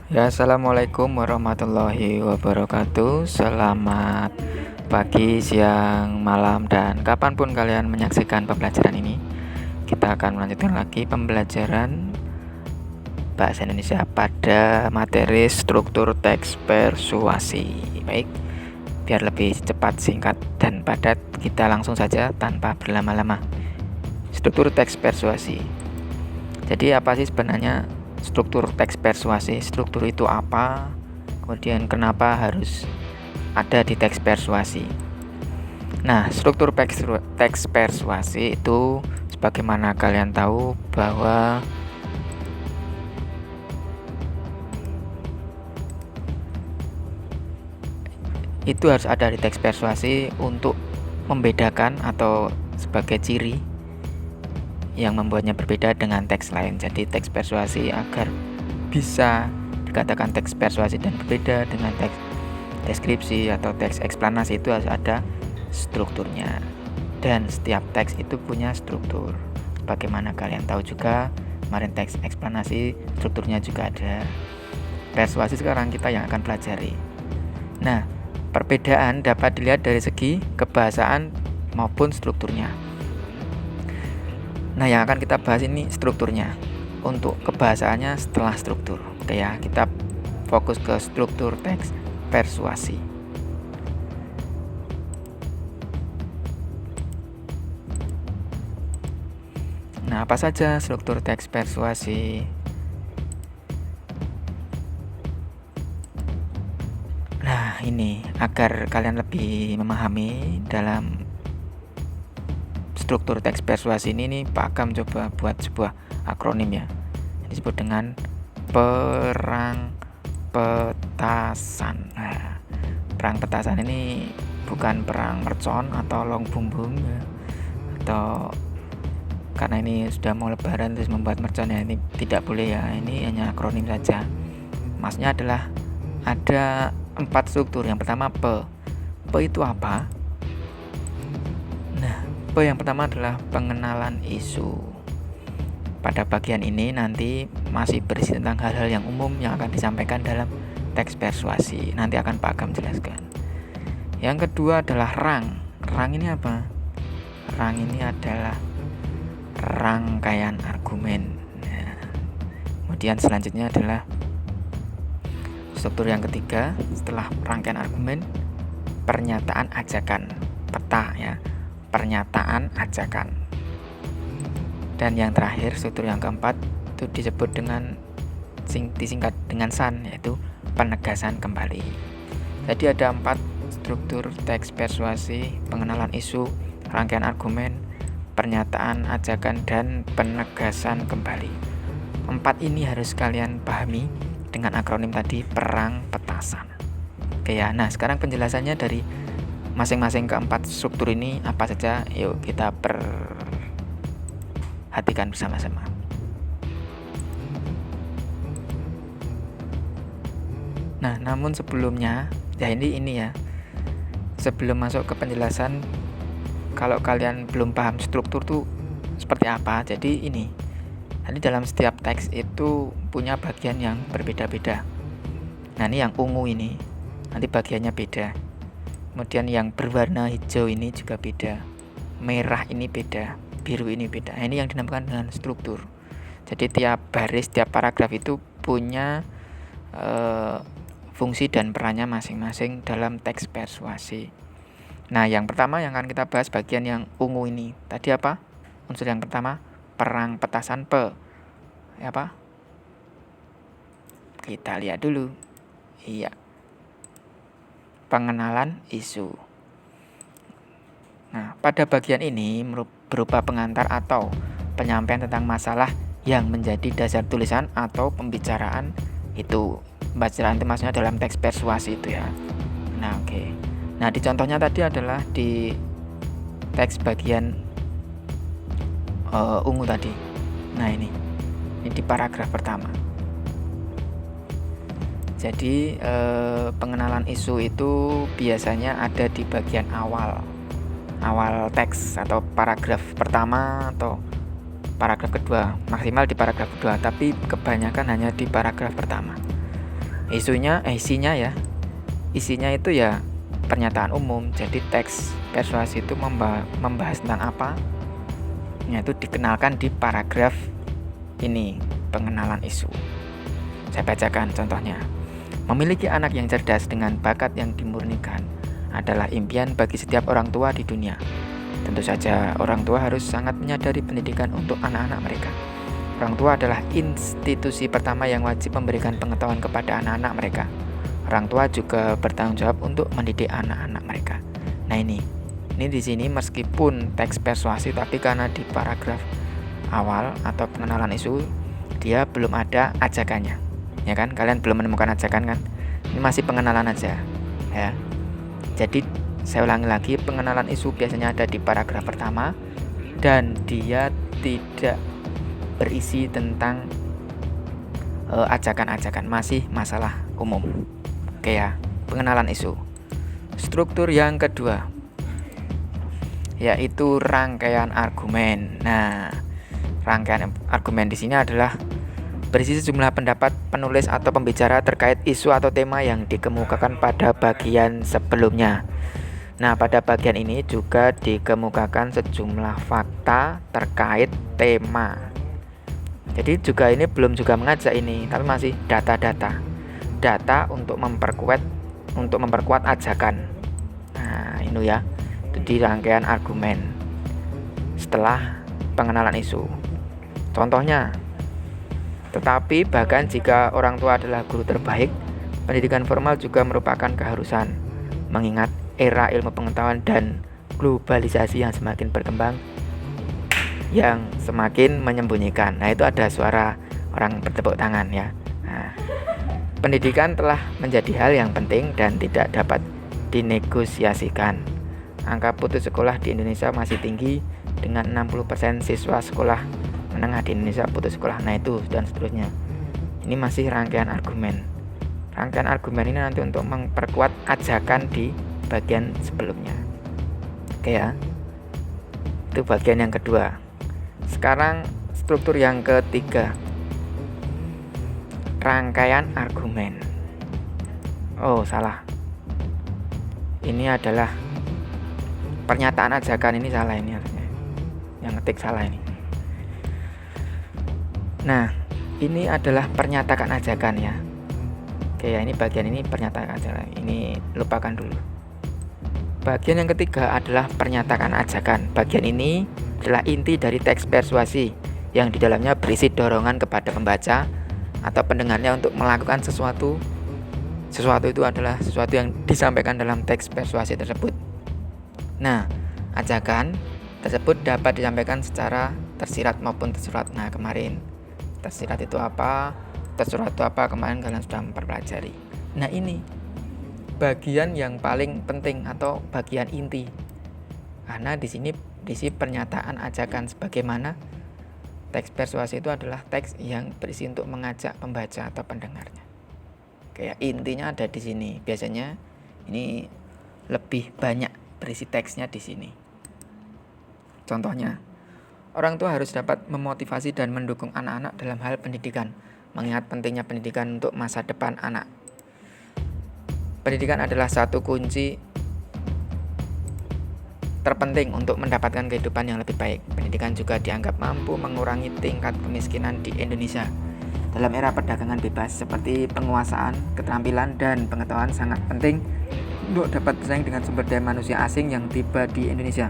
Ya, assalamualaikum warahmatullahi wabarakatuh. Selamat pagi, siang, malam, dan kapanpun kalian menyaksikan pembelajaran ini. Kita akan melanjutkan lagi pembelajaran bahasa Indonesia pada materi struktur teks persuasi. Baik, biar lebih cepat, singkat, dan padat, kita langsung saja tanpa berlama-lama. Struktur teks persuasi. Jadi apa sih sebenarnya struktur teks persuasi? Struktur itu apa? Kemudian kenapa harus ada di teks persuasi? Nah, struktur teks persuasi itu sebagaimana kalian tahu bahwa itu harus ada di teks persuasi untuk membedakan atau sebagai ciri yang membuatnya berbeda dengan teks lain. Jadi teks persuasi agar bisa dikatakan teks persuasi dan berbeda dengan teks deskripsi atau teks eksplanasi itu harus ada strukturnya. Dan setiap teks itu punya struktur. Bagaimana kalian tahu juga, kemarin teks eksplanasi strukturnya juga ada. Persuasi sekarang kita yang akan pelajari. Nah, perbedaan dapat dilihat dari segi kebahasaan maupun strukturnya. Nah, yang akan kita bahas ini strukturnya. Untuk kebahasaannya setelah struktur. Oke ya, kita fokus ke struktur teks persuasi. Nah, apa saja struktur teks persuasi? Nah, ini agar kalian lebih memahami dalam struktur teks persuasi ini Pak Agam coba buat sebuah akronim ya. Disebut dengan perang petasan. Nah, perang petasan ini bukan perang mercon atau long bumbung ya. Atau karena ini sudah mau lebaran terus membuat mercon ya, ini tidak boleh ya. Ini hanya akronim saja. Maksudnya adalah ada 4 struktur. Yang pertama P. P itu apa? Nah, P yang pertama adalah pengenalan isu. Pada bagian ini nanti masih berisi tentang hal-hal yang umum yang akan disampaikan dalam teks persuasi. Nanti akan Pak Agam jelaskan. Yang kedua adalah rang. Rang ini apa? Rang ini adalah rangkaian argumen. Nah, kemudian selanjutnya adalah struktur yang ketiga setelah rangkaian argumen, pernyataan ajakan. Peta ya. Pernyataan ajakan. Dan yang terakhir struktur yang keempat itu disebut dengan disingkat dengan SAN, yaitu penegasan kembali. Jadi ada 4 struktur teks persuasi: pengenalan isu, rangkaian argumen, pernyataan ajakan, dan penegasan kembali. 4 ini harus kalian pahami dengan akronim tadi perang petasan. Oke ya, nah sekarang penjelasannya dari masing-masing keempat struktur ini apa saja, yuk kita perhatikan bersama-sama. Nah, namun sebelumnya, ya ini ya. Sebelum masuk ke penjelasan, kalau kalian belum paham struktur tuh seperti apa, jadi ini. Nanti dalam setiap teks itu punya bagian yang berbeda-beda. Nah, ini yang ungu ini, nanti bagiannya beda. Kemudian yang berwarna hijau ini juga beda. Merah ini beda, biru ini beda. Nah, ini yang dinamakan dengan struktur. Jadi tiap baris, tiap paragraf itu punya fungsi dan perannya masing-masing dalam teks persuasi. Nah, yang pertama yang akan kita bahas bagian yang ungu ini. Tadi apa? Unsur yang pertama, perang petasan P. Apa? Kita lihat dulu. Iya. Pengenalan isu. Nah, pada bagian ini berupa pengantar atau penyampaian tentang masalah yang menjadi dasar tulisan atau pembicaraan itu. Pembicaraan itu maksudnya dalam teks persuasi itu ya. Nah, oke. Nah, di contohnya tadi adalah di teks bagian ungu tadi. Nah, ini di paragraf pertama. Jadi pengenalan isu itu biasanya ada di bagian awal teks atau paragraf pertama atau paragraf kedua, maksimal di paragraf kedua, tapi kebanyakan hanya di paragraf pertama. Isinya ya. Isinya itu ya pernyataan umum. Jadi teks persuasi itu membahas tentang apa? Itu dikenalkan di paragraf ini, pengenalan isu. Saya bacakan contohnya. Memiliki anak yang cerdas dengan bakat yang dimurnikan adalah impian bagi setiap orang tua di dunia. Tentu saja orang tua harus sangat menyadari pendidikan untuk anak-anak mereka. Orang tua adalah institusi pertama yang wajib memberikan pengetahuan kepada anak-anak mereka. Orang tua juga bertanggung jawab untuk mendidik anak-anak mereka. Nah ini di sini meskipun teks persuasi, tapi karena di paragraf awal atau pengenalan isu dia belum ada ajakannya, ya kan? Kalian belum menemukan ajakan kan? Ini masih pengenalan aja, ya. Jadi saya ulangi lagi, pengenalan isu biasanya ada di paragraf pertama dan dia tidak berisi tentang ajakan-ajakan, masih masalah umum. Oke ya, pengenalan isu. Struktur yang kedua yaitu rangkaian argumen. Nah, rangkaian argumen di sini adalah berisi sejumlah pendapat penulis atau pembicara terkait isu atau tema yang dikemukakan pada bagian sebelumnya. Nah, pada bagian ini juga dikemukakan sejumlah fakta terkait tema. Jadi juga ini belum juga mengajak ini, tapi masih data untuk memperkuat ajakan. Nah, ini ya. Di rangkaian argumen setelah pengenalan isu. Contohnya, tetapi bahkan jika orang tua adalah guru terbaik, pendidikan formal juga merupakan keharusan, mengingat era ilmu pengetahuan dan globalisasi yang semakin berkembang, yang semakin menyembunyikan. Nah, itu ada suara orang bertepuk tangan ya. Nah, pendidikan telah menjadi hal yang penting dan tidak dapat dinegosiasikan. Angka putus sekolah di Indonesia masih tinggi dengan 60% siswa sekolah menengah di Indonesia putus sekolah. Nah itu dan seterusnya. Ini masih rangkaian argumen. Rangkaian argumen ini nanti untuk memperkuat ajakan di bagian sebelumnya. Oke ya. Itu bagian yang kedua. Sekarang struktur yang ketiga. Rangkaian argumen. Oh, salah. Ini adalah pernyataan ajakan, ini salah ini harusnya. Yang ngetik salah ini. Nah, ini adalah pernyataan ajakan ya. Oke ya, ini bagian ini pernyataan ajakan. Ini lupakan dulu. Bagian yang ketiga adalah pernyataan ajakan. Bagian ini adalah inti dari teks persuasi yang di dalamnya berisi dorongan kepada pembaca atau pendengarnya untuk melakukan sesuatu. Sesuatu itu adalah sesuatu yang disampaikan dalam teks persuasi tersebut. Nah, ajakan tersebut dapat disampaikan secara tersirat maupun tersurat. Nah, kemarin tersirat itu apa, tersurat itu apa, kemarin kalian sudah mempelajari. Nah, ini bagian yang paling penting atau bagian inti. Karena di sini berisi pernyataan ajakan, sebagaimana teks persuasi itu adalah teks yang berisi untuk mengajak pembaca atau pendengarnya. Kayak intinya ada di sini. Biasanya ini lebih banyak berisi teksnya di sini. Contohnya, orang tua harus dapat memotivasi dan mendukung anak-anak dalam hal pendidikan, mengingat pentingnya pendidikan untuk masa depan anak. Pendidikan adalah satu kunci terpenting untuk mendapatkan kehidupan yang lebih baik. Pendidikan juga dianggap mampu mengurangi tingkat kemiskinan di Indonesia. Dalam era perdagangan bebas, seperti penguasaan, keterampilan, dan pengetahuan sangat penting untuk dapat bersaing dengan sumber daya manusia asing yang tiba di Indonesia.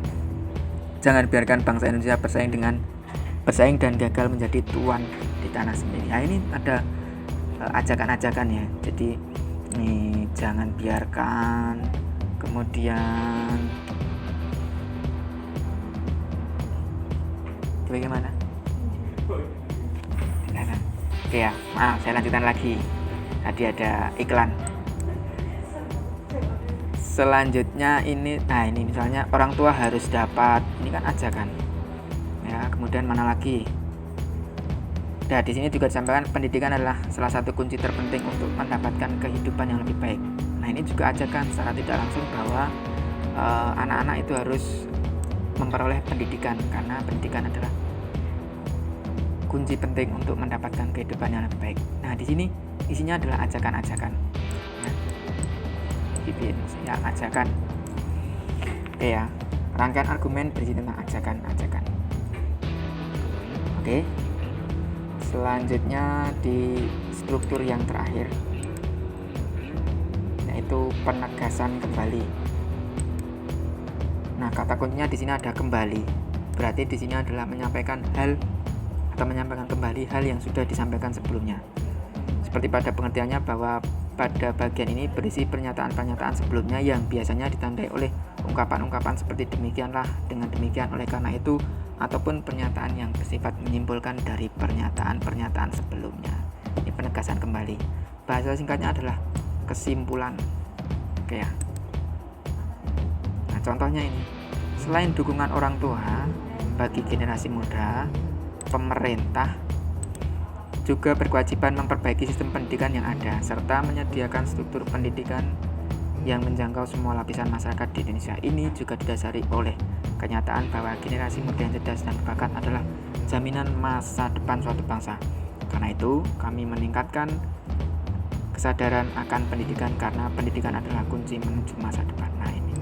Jangan biarkan bangsa Indonesia bersaing dan gagal menjadi tuan di tanah sendiri. Nah, ini ada ajakan-ajakan ya. Jadi ini jangan biarkan, kemudian bagaimana? Oke ya, maaf saya lanjutkan lagi. Tadi ada iklan. Selanjutnya ini misalnya orang tua harus dapat, ini kan ajakan. Ya, kemudian mana lagi? Nah, di sini juga disampaikan pendidikan adalah salah satu kunci terpenting untuk mendapatkan kehidupan yang lebih baik. Nah, ini juga ajakan secara tidak langsung bahwa anak-anak itu harus memperoleh pendidikan, karena pendidikan adalah kunci penting untuk mendapatkan kehidupan yang lebih baik. Nah, di sini isinya adalah ajakan-ajakan ya. Bikin ya ajakan. Oke ya, rangkaian argumen berisi tentang ajakan-ajakan. Oke, selanjutnya di struktur yang terakhir, yaitu penegasan kembali. Nah, kata kuncinya di sini ada kembali. Berarti di sini adalah menyampaikan hal atau menyampaikan kembali hal yang sudah disampaikan sebelumnya. Seperti pada pengertiannya bahwa pada bagian ini berisi pernyataan-pernyataan sebelumnya yang biasanya ditandai oleh ungkapan-ungkapan seperti demikianlah, dengan demikian, oleh karena itu, ataupun pernyataan yang bersifat menyimpulkan dari pernyataan-pernyataan sebelumnya. Ini penegasan kembali. Bahasa singkatnya adalah kesimpulan. Oke ya. Nah, contohnya ini. Selain dukungan orang tua bagi generasi muda, pemerintah juga berkewajiban memperbaiki sistem pendidikan yang ada serta menyediakan struktur pendidikan yang menjangkau semua lapisan masyarakat di Indonesia. Ini juga didasari oleh kenyataan bahwa generasi muda yang cerdas dan berbakat adalah jaminan masa depan suatu bangsa. Karena itu, kami meningkatkan kesadaran akan pendidikan karena pendidikan adalah kunci menuju masa depan. Nah, ini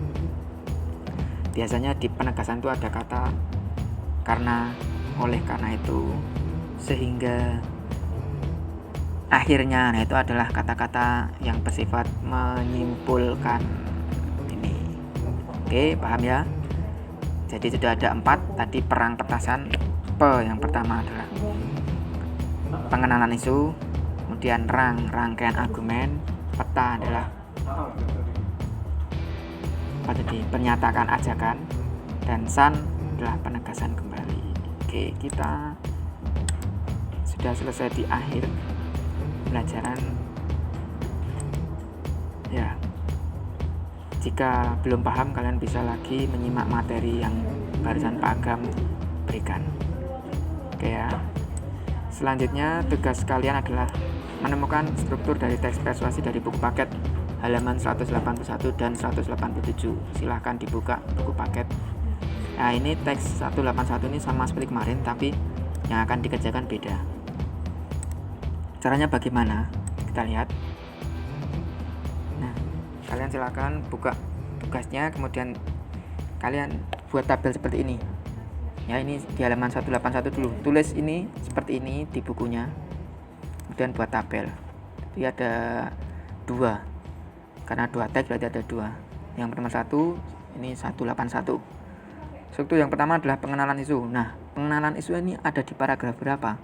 biasanya di penegasan itu ada kata karena, oleh karena itu, sehingga, akhirnya. Nah, itu adalah kata-kata yang bersifat menyimpulkan ini. Oke, paham ya? Jadi sudah ada 4 tadi perang petasan. Yang pertama adalah pengenalan isu, kemudian rangkaian argumen, peta adalah pernyataan ajakan, dan san adalah penegasan kembali. Oke, kita sudah selesai di akhir pelajaran ya. Jika belum paham, kalian bisa lagi menyimak materi yang barusan Pak Agam berikan. Oke ya. Selanjutnya tugas kalian adalah menemukan struktur dari teks persuasi dari buku paket halaman 181 dan 187. Silahkan dibuka buku paket. Nah, ini teks 181 ini sama seperti kemarin, tapi yang akan dikerjakan beda. Caranya bagaimana? Kita lihat. Nah, kalian silakan buka tugasnya, kemudian kalian buat tabel seperti ini. Ya, ini di halaman 181 dulu. Tulis ini seperti ini di bukunya. Kemudian buat tabel. Jadi ada 2. Karena 2 teks berarti ada 2. Yang pertama 1, ini 181. Struktur yang pertama adalah pengenalan isu. Nah, pengenalan isu ini ada di paragraf berapa?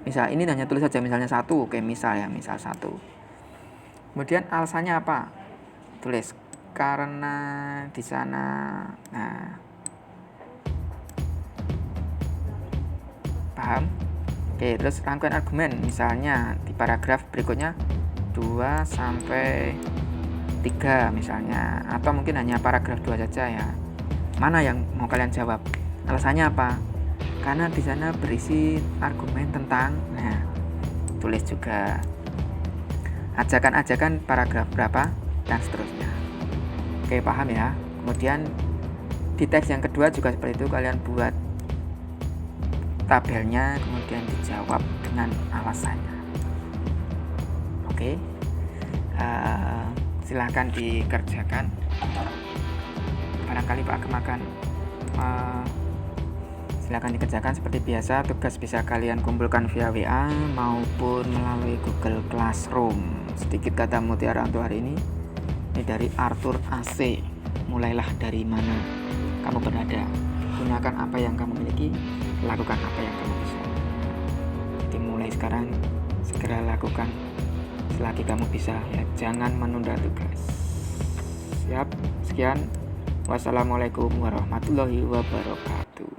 Misal ini hanya tulis saja misalnya 1. Oke, misal 1. Kemudian alasannya apa? Tulis karena di sana. Nah, paham? Oke, terus rangkaian argumen misalnya di paragraf berikutnya 2 sampai 3 misalnya, atau mungkin hanya paragraf 2 saja ya. Mana yang mau kalian jawab? Alasannya apa? Karena di sana berisi argumen tentang, nah, tulis juga ajakan-ajakan paragraf berapa dan seterusnya. Oke, paham ya? Kemudian di teks yang kedua juga seperti itu, kalian buat tabelnya, kemudian dijawab dengan alasannya. Oke, silahkan dikerjakan. Barangkali Pak Agam akan silahkan dikerjakan seperti biasa. Tugas bisa kalian kumpulkan via WA maupun melalui Google Classroom. Sedikit kata mutiara untuk hari ini dari Arthur AC. Mulailah dari mana kamu berada, gunakan apa yang kamu miliki, lakukan apa yang kamu bisa. Jadi mulai sekarang segera lakukan selagi kamu bisa ya, jangan menunda tugas. Siap, sekian. Wassalamualaikum warahmatullahi wabarakatuh.